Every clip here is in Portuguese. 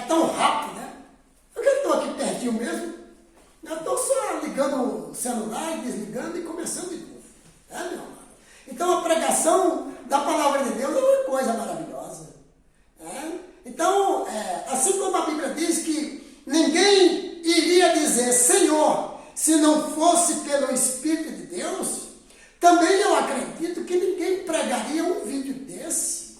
tão rápido, né? Porque eu estou aqui pertinho mesmo, eu estou só ligando o celular, desligando e começando de novo. Meu amado? Então a pregação da palavra de Deus é uma coisa maravilhosa. Então, assim como a Bíblia diz que ninguém iria dizer Senhor se não fosse pelo Espírito de Deus, também eu acredito que ninguém pregaria um vídeo desse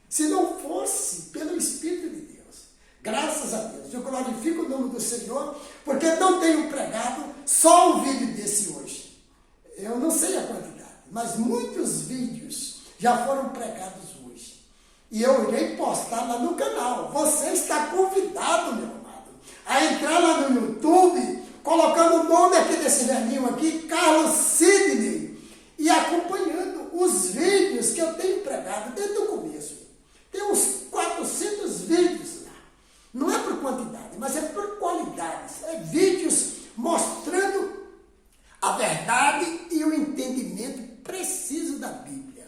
se não fosse pelo Espírito de Deus. Graças a Deus. Eu glorifico o nome do Senhor, porque não tenho pregado só um vídeo desse hoje. Eu não sei a quantidade, mas muitos vídeos já foram pregados hoje. E eu irei postar lá no canal. Você está convidado, meu amado, a entrar lá no YouTube, colocando o nome aqui desse velhinho aqui, Carlos Sidney, e acompanhando os vídeos que eu tenho pregado desde o começo. Tem uns 400 vídeos lá. Não é por quantidade, mas é por qualidade. É vídeos mostrando a verdade e o entendimento preciso da Bíblia.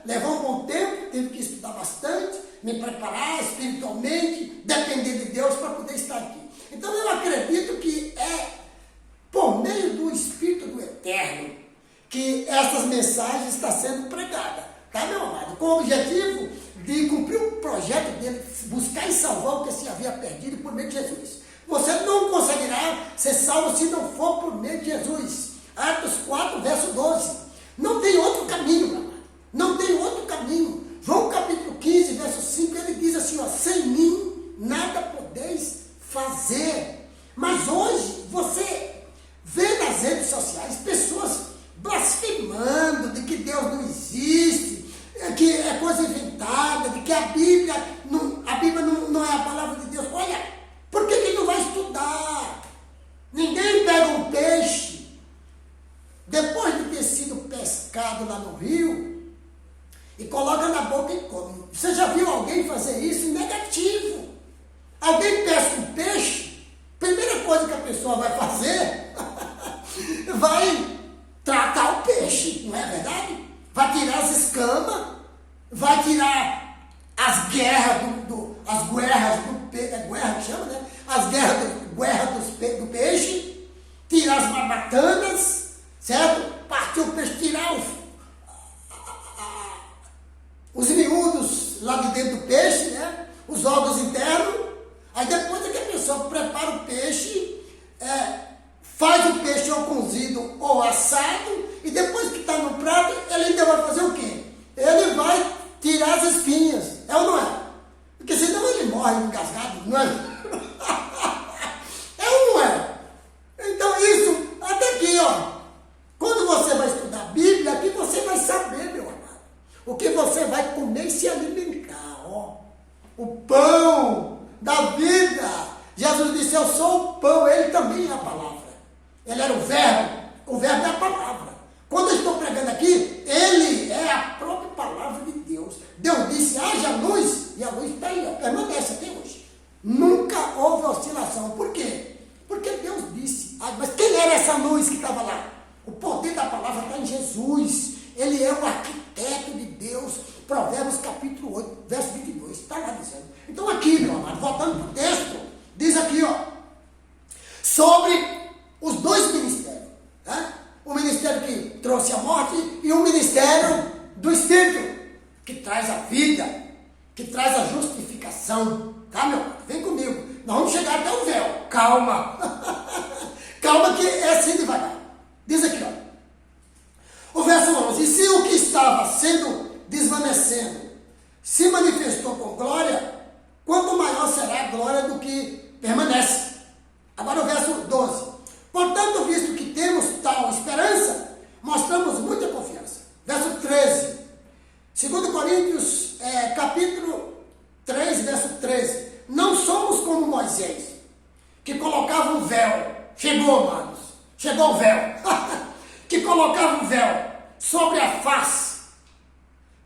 Levou um bom tempo, tive que estudar bastante, me preparar espiritualmente, depender de Deus para poder estar aqui. Então eu acredito que é por meio do Espírito do Eterno que essas mensagens estão sendo pregadas, tá, meu amado? Com o objetivo de cumprir o projeto dele, buscar e salvar o que se havia perdido por meio de Jesus. Você não conseguirá ser salvo se não for por meio de Jesus. Atos 4, verso 12. Não tem outro caminho, meu amado. Não tem outro caminho. João capítulo 15, verso 5, ele diz assim, sem mim nada podeis fazer. Mas hoje você vê nas redes sociais pessoas blasfemando de que Deus não existe, que é coisa inventada, de que a Bíblia não é a palavra de Deus. Olha, por que não vai estudar? Ninguém pega um peixe, depois de ter sido pescado lá no rio, e coloca na boca e come. Você já viu alguém fazer isso? Negativo. Alguém pesca um peixe, primeira coisa que a pessoa vai fazer, vai tratar o peixe, não é verdade? Vai tirar as escamas, vai tirar as guerras as guerras do peixe, guerra que chama, né? As guerras do peixe, tirar as barbatanas, certo? Partir o peixe, tirar os miúdos lá de dentro do peixe, né? Os órgãos internos. Aí depois é que a pessoa prepara o peixe, faz o peixe ou cozido ou assado, e depois que está no prato, ele ainda vai fazer o quê? Ele vai tirar as espinhas, é ou não é? Porque senão ele morre engasgado, não é? É ou não é? Então isso, até aqui, quando você vai estudar a Bíblia, aqui você vai saber, meu amado, o que você vai comer e se alimentar, o pão da vida. Jesus disse, eu sou o pão, ele também é a palavra. Ele era o verbo é a palavra. Quando eu estou pregando aqui, ele é a própria palavra de Deus. Deus disse, haja luz, e a luz está aí, permanece até hoje. Nunca houve oscilação. Por quê? Porque Deus disse. Mas quem era essa luz que estava lá? O poder da palavra está em Jesus. Ele é o arquiteto de Deus. Provérbios capítulo 8, verso 22. Está lá dizendo. Então aqui, meu amado, voltando para o texto, diz aqui, sobre os dois ministérios. O ministério que trouxe a morte e o ministério do Espírito, que traz a vida, que traz a justificação. Tá, meu amado? Vem comigo. Nós vamos chegar até o véu. Calma. Calma que é assim devagar. Diz aqui, o verso 11. E se o que estava sendo desvanecendo se manifestou com glória, quanto maior será a glória do que permanece. Agora o verso 12. Portanto, visto que temos tal esperança, mostramos muita confiança. Verso 13. 2 Coríntios, capítulo 3, verso 13. Não somos como Moisés, que colocava um véu. Chegou, amados. Chegou o véu. Que colocava um véu sobre a face,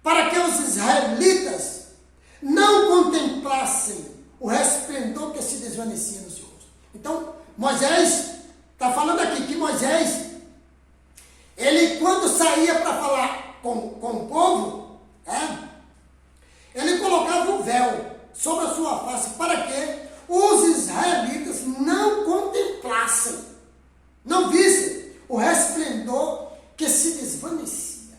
para que os israelitas não contemplassem o resplendor que se desvanecia no seu rosto. Então, Moisés está falando aqui que Moisés, ele quando saía para falar com o povo, ele colocava um véu sobre a sua face, para que os israelitas não contemplassem, não vissem o resplendor que se desvanecia.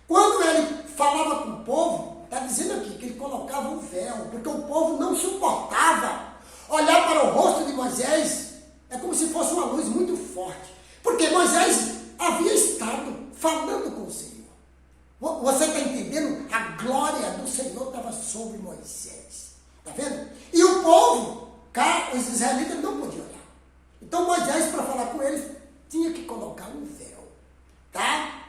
Quando ele falava com o povo, está dizendo aqui que ele colocava um véu, porque o povo não suportava olhar para o rosto de Moisés. É como se fosse uma luz muito forte, porque Moisés havia estado falando com o Senhor. Você está entendendo? A glória do Senhor estava sobre Moisés. Está vendo? E o povo, os israelitas não podiam olhar. Então Moisés, para falar com eles, tinha que colocar um véu. Tá?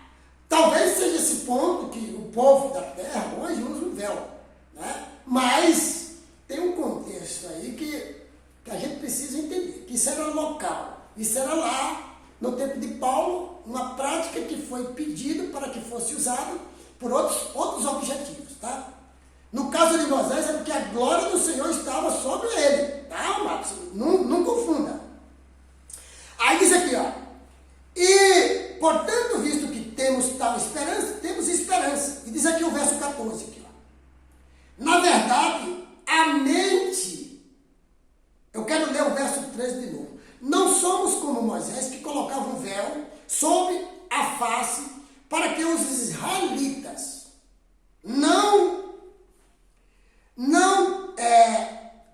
Talvez seja esse ponto que o povo da terra hoje usa um véu. Né? Mas tem um contexto aí que a gente precisa entender. Que isso era local. Isso era lá, no tempo de Paulo, uma prática que foi pedida para que fosse usada por outros objetivos, tá? No caso de Moisés, é porque a glória do Senhor estava sobre ele, tá, Marcos? Não confunda. Aí diz aqui, ó, e, portanto, visto que temos tal esperança, temos esperança. E diz aqui o verso 14, aqui, ó. Na verdade, a mente, eu quero ler o verso 13 de novo. Não somos como Moisés, que colocava um véu sobre a face para que os israelitas não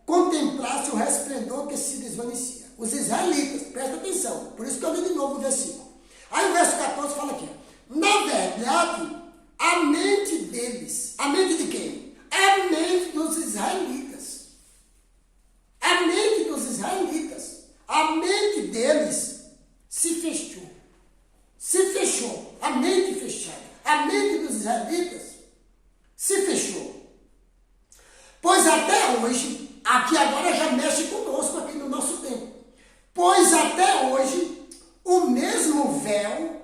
contemplassem o resplendor que se desvanecia. Os israelitas, presta atenção, por isso que eu li de novo o versículo. Aí o verso 14 fala aqui, ó, na verdade, a mente deles, a mente de quem? A mente dos israelitas. A mente dos israelitas. A mente deles se fechou. Se fechou. A mente fechada. A mente dos israelitas se fechou. Pois até hoje, aqui agora já mexe conosco aqui no nosso tempo. Pois até hoje, o mesmo véu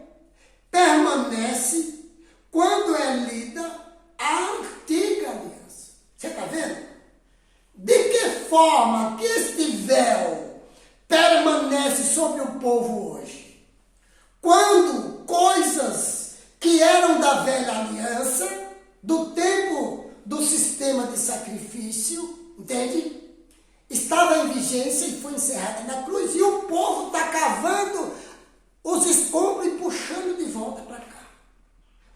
permanece quando é lida a antiga aliança. Você está vendo? De que forma que este véu permanece sobre o povo hoje? Quando coisas que eram da velha aliança, do tempo do sistema de sacrifício, entende? Estava em vigência e foi encerrada na cruz, e o povo está cavando os escombros e puxando de volta para cá.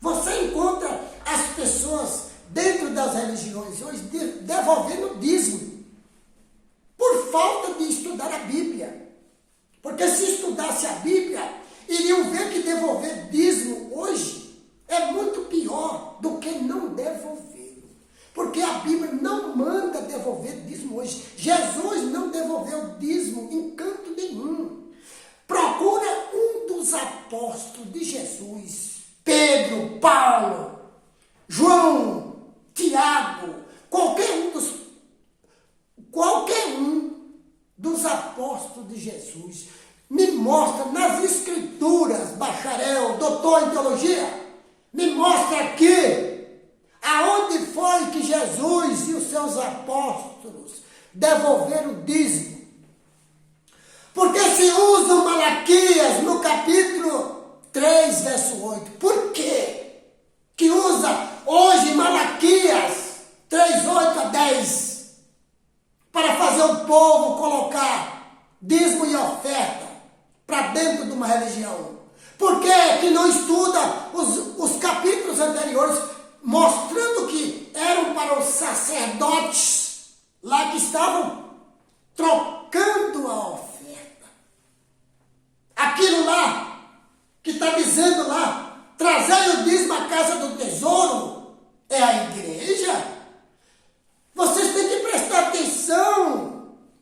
Você encontra as pessoas dentro das religiões hoje devolvendo dízimo, por falta de estudar a Bíblia. Porque se estudasse a Bíblia, iriam ver que devolver dízimo hoje é muito pior do que não devolver. Porque a Bíblia não manda devolver dízimo hoje. Jesus não devolveu dízimo em canto nenhum. Procura um dos apóstolos de Jesus, Pedro, Paulo, João, Tiago, qualquer um dos apóstolos de Jesus, me mostra nas escrituras, bacharel, doutor em teologia, me mostra aqui aonde foi que Jesus e os seus apóstolos devolveram dízimo. Porque se usa Malaquias no capítulo 3, verso 8. Por quê? Que usa hoje Malaquias 3, 8 a 10 para fazer o povo colocar dízimo e oferta para dentro de uma religião. Por que não estuda os capítulos anteriores, mostrando que eram para os sacerdotes lá que estavam trocando a oferta? Aquilo lá que está dizendo lá, trazei o dízimo à casa do tesouro, é a igreja. Vocês têm que prestar atenção.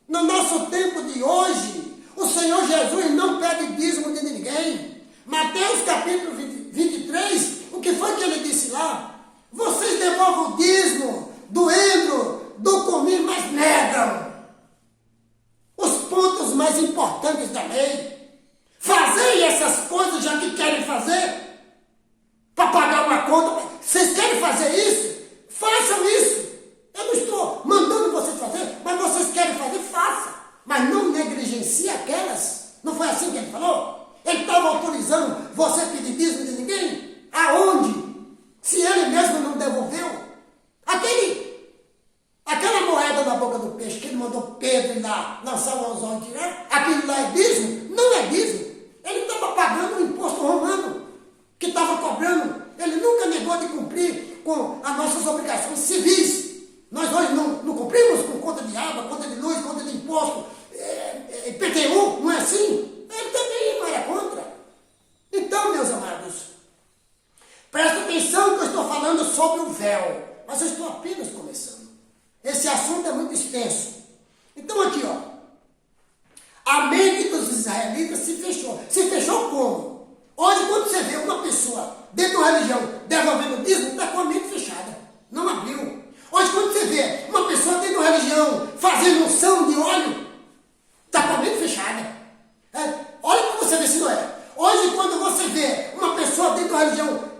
No nosso tempo de hoje, o Senhor Jesus não pede dízimo de ninguém. Mateus capítulo 23, o que foi que ele disse lá? Vocês devolvam o dízimo do endro, do cominho, mas negam os pontos mais importantes da lei. Fazei essas coisas já que querem fazer para pagar uma conta. Vocês querem fazer isso? Façam isso. Eu não estou mandando vocês fazer, mas vocês querem fazer, faça. Mas não negligencie aquelas. Não foi assim que ele falou? Ele estava autorizando você pedir dízimo de ninguém? Aonde? Se ele mesmo não devolveu. Aquela moeda lá lançar o anzol e tirar, aquilo lá é dízimo? Não é dízimo. Ele estava pagando o imposto romano que estava cobrando. Ele nunca negou de cumprir com as nossas obrigações civis. Nós hoje não cumprimos com conta de água, conta de luz, conta de imposto, IPTU, não é assim? Ele também não era contra. Então, meus amados, presta atenção que eu estou falando sobre o véu, mas eu estou apenas começando. Esse assunto é muito extenso. Então aqui, ó, a mente dos israelitas se fechou. Se fechou como? Hoje, quando você vê uma pessoa dentro da religião devolvendo dízimo, está com a mente fechada. Não abriu. Hoje, quando você vê uma pessoa dentro da religião fazendo unção de óleo, está com a mente fechada. Olha para você ver se não é. Hoje, quando você vê uma pessoa dentro da religião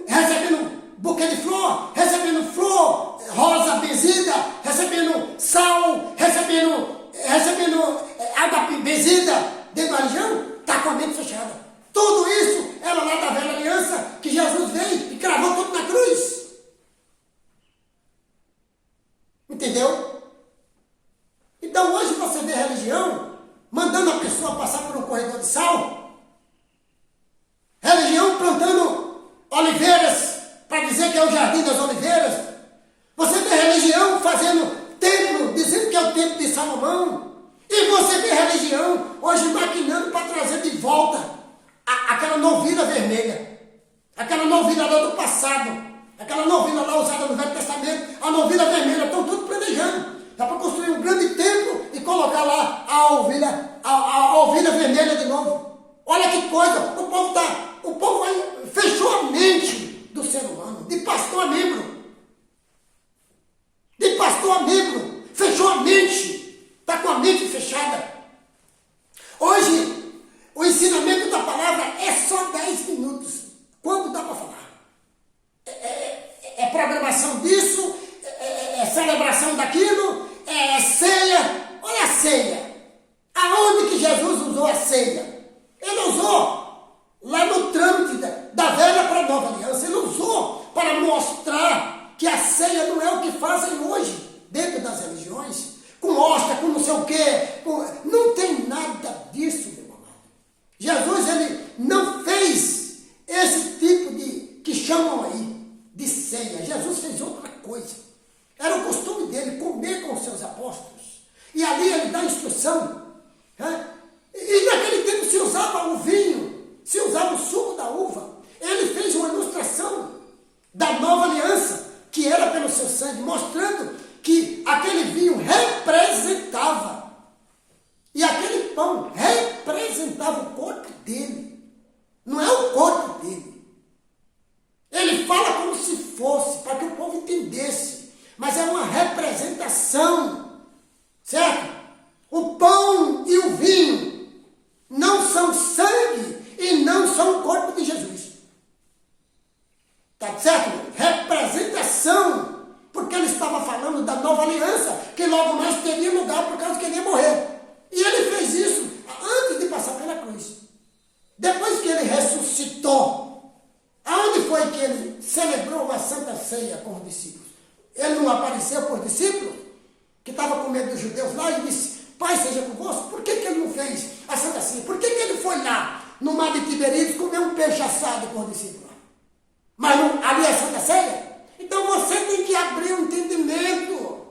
recebendo buquê de flor, recebendo flor, rosa benzida, recebendo sal, recebendo água benzida dentro da religião, está com a mente fechada. Tudo isso era lá da velha aliança que Jesus veio e cravou tudo na cruz. Entendeu? Então hoje você vê a religião mandando a pessoa passar por um corredor de sal, religião plantando oliveiras para dizer que é o jardim das oliveiras. Você vê religião fazendo templo, dizendo que é o templo de Salomão. E você vê religião hoje maquinando para trazer de volta aquela novilha vermelha, aquela novilha lá do passado, aquela novilha lá usada no Velho Testamento, a novilha vermelha, estão tudo planejando. Dá para construir um grande templo e colocar lá a ovelha vermelha de novo. Olha que coisa, o povo fechou a mente do ser humano, de pastor a membro. De pastor a membro, fechou a mente, está com a mente fechada. Hoje, o ensinamento da palavra é só 10 minutos. Quando dá para falar? É programação disso, é celebração daquilo, é ceia. Olha a ceia. Aonde que Jesus usou a ceia? Ele usou lá no trâmite da velha para a nova aliança. Ele usou para mostrar que a ceia não é o que fazem hoje dentro das religiões, com hóstia, com não sei o quê. Não tem nada disso, meu amado. Jesus, ele não fez esse tipo de, que chamam aí, de ceia. Jesus fez outra coisa. Era o costume dele comer com os seus apóstolos. E ali ele dá instrução. E naquele tempo se usava o vinho, se usava o suco da uva. Ele fez uma ilustração da nova aliança, que era pelo seu sangue, mostrando que aquele vinho representava, e aquele pão representava o corpo dele. Não é o corpo dele. Ele fala como se fosse, para que o povo entendesse, mas é uma representação, certo? O pão e o vinho não são sangue e não são o corpo de Jesus. Tá certo? Representação, porque ele estava falando da nova aliança, que logo mais teria lugar por causa que ele ia morrer. E ele fez isso antes de passar pela cruz. Depois que ele ressuscitou, aonde foi que ele celebrou a Santa Ceia com os discípulos? Ele não apareceu para os discípulos, que estavam com medo dos judeus lá, e disse: Pai seja convosco. Por que ele não fez a Santa Ceia? Por que ele foi lá no mar de Tiberíades comer um peixe assado com os discípulos? Mas ali é Santa Ceia? Então você tem que abrir o entendimento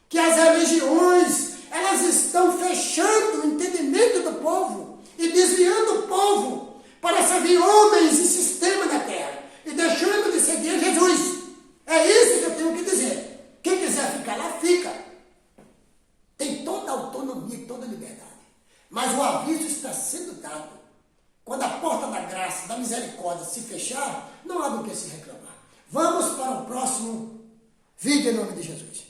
que as religiões, elas estão fechando o entendimento do povo e desviando o povo para servir homens e sistema na terra e deixando de seguir Jesus. É isso que eu tenho que dizer. Quem quiser ficar lá, fica. Tem toda a autonomia e toda a liberdade. Mas o aviso está sendo dado. Quando a porta da graça, da misericórdia se fechar, não há do que se reclamar. Vamos para o próximo vídeo em nome de Jesus.